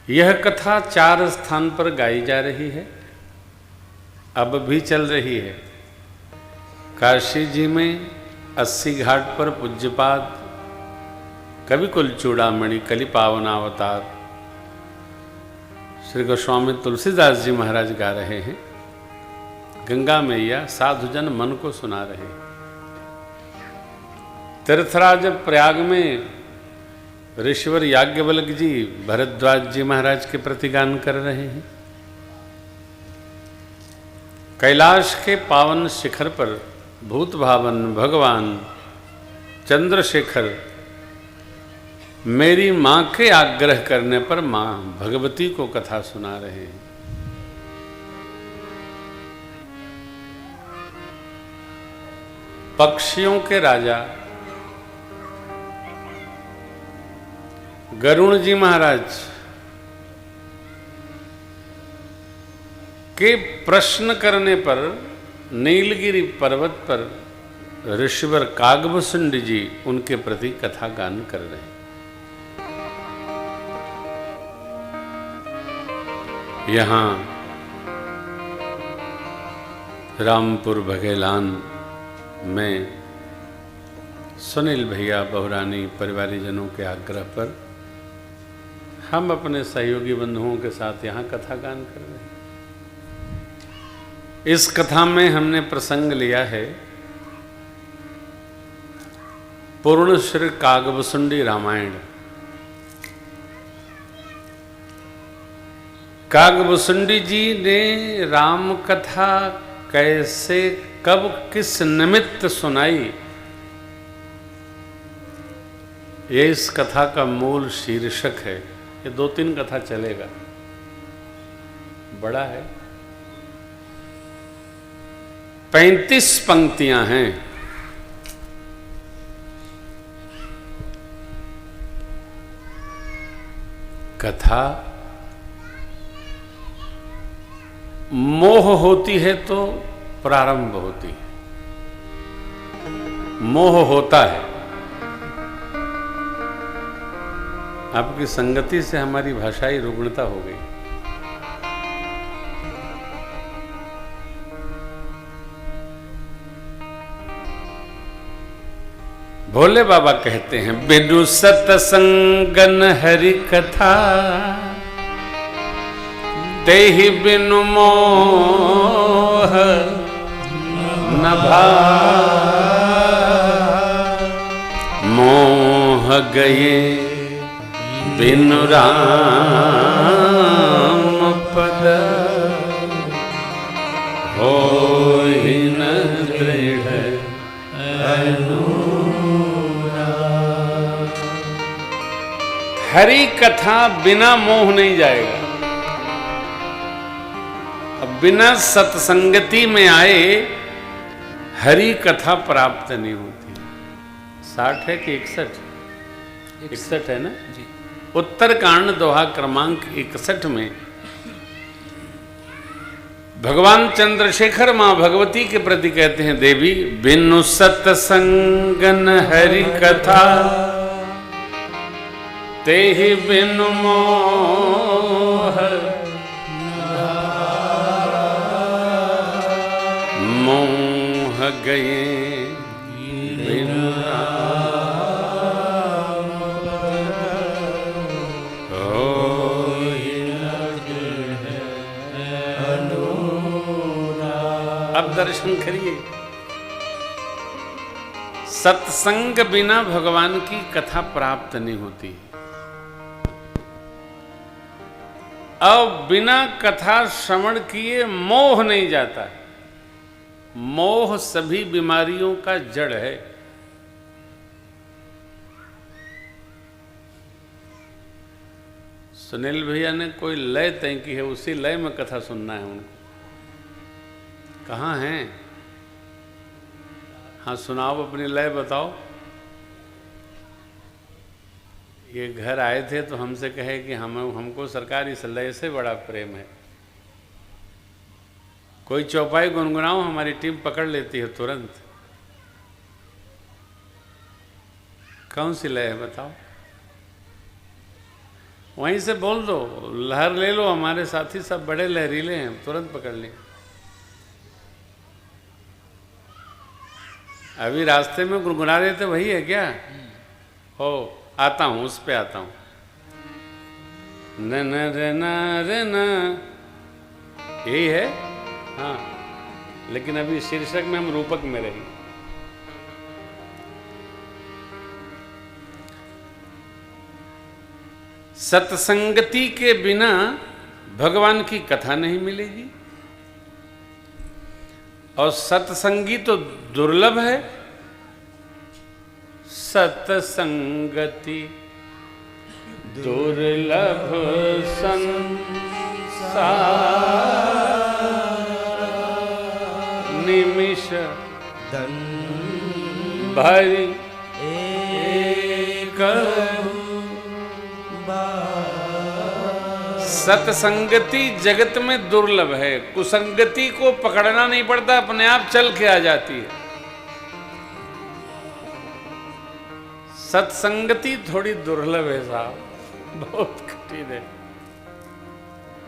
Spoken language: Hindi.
यह कथा 4 स्थान पर गाई जा रही है, अब भी चल रही है। काशी जी में 80 घाट पर पूज्यपाद कवि कुल चूड़ामणि कलि पावनावतार श्री गोस्वामी तुलसीदास जी महाराज गा रहे हैं। गंगा मैया साधुजन मन को सुना रहे हैं। तीर्थराज प्रयाग में ऋषिवर याज्ञवल्क्य जी भरद्वाज जी महाराज के प्रति गान कर रहे हैं। कैलाश के पावन शिखर पर भूत भावन भगवान चंद्रशेखर मेरी मां के आग्रह करने पर मां भगवती को कथा सुना रहे हैं। पक्षियों के राजा गरुण जी महाराज के प्रश्न करने पर नीलगिरी पर्वत पर ऋषिवर कागभूषुंडी जी उनके प्रति कथा गान कर रहे हैं। यहाँ रामपुर भगेलान में सुनील भैया बहुरानी परिवारीजनों के आग्रह पर हम अपने सहयोगी बंधुओं के साथ यहाँ कथा गान कर रहे हैं। इस कथा में हमने प्रसंग लिया है पूर्ण श्री कागभूषुंडी रामायण। कागभूषुंडी जी ने राम कथा कैसे कब किस निमित्त सुनाई, ये इस कथा का मूल शीर्षक है। ये 2-3 कथा चलेगा, बड़ा है। 35 पंक्तियां हैं। कथा मोह होती है तो प्रारंभ होती है, मोह होता है। आपकी संगति से हमारी भाषाई रुग्णता हो गई। भोले बाबा कहते हैं बिनु सतसंगन हरि कथा तेहि बिनु मोह न भाए। मोह गए बिनु राम पद होई न दृढ़ अनुराग। हरि कथा बिना मोह नहीं जाएगा। अब बिना सत्संगति में आए हरि कथा प्राप्त नहीं होती। 60 है कि 61? 61 है ना जी। उत्तरकांड दोहा क्रमांक 61 में भगवान चंद्रशेखर मां भगवती के प्रति कहते हैं, देवी बिनु सत्संगन हरि कथा तेहि बिनु मोह मोह गए बिनु अब दर्शन करिए। सत्संग बिना भगवान की कथा प्राप्त नहीं होती। अब बिना कथा श्रवण किए मोह नहीं जाता। मोह सभी बीमारियों का जड़ है। सुनील भैया ने कोई लय तय की है, उसी लय में कथा सुनना है उनको। कहाँ हैं? हाँ सुनाओ, अपनी लय बताओ। ये घर आए थे तो हमसे कहे कि हमको सरकार इस लय से बड़ा प्रेम है। कोई चौपाई गुनगुनाओ, हमारी टीम पकड़ लेती है तुरंत। कौन सी लय है बताओ। वहीं से बोल दो, लहर ले लो, हमारे साथी सब बड़े लहरीले हैं, तुरंत पकड़ लें। अभी रास्ते में गुनगुना रहे थे, वही है क्या? हो, आता हूँ, उस पे आता हूँ। न न रे न रे न, यही है। हाँ, लेकिन अभी शीर्षक में हम रूपक में रही। सत्संगति के बिना भगवान की कथा नहीं मिलेगी, और सत्संगी तो दुर्लभ है। सत्संगति दुर्लभ संसार, निमिष भरि एक। सत्संगति जगत में दुर्लभ है, कुसंगति को पकड़ना नहीं पड़ता, अपने आप चल के आ जाती है। सत्संगति थोड़ी दुर्लभ है साहब, बहुत कठिन है।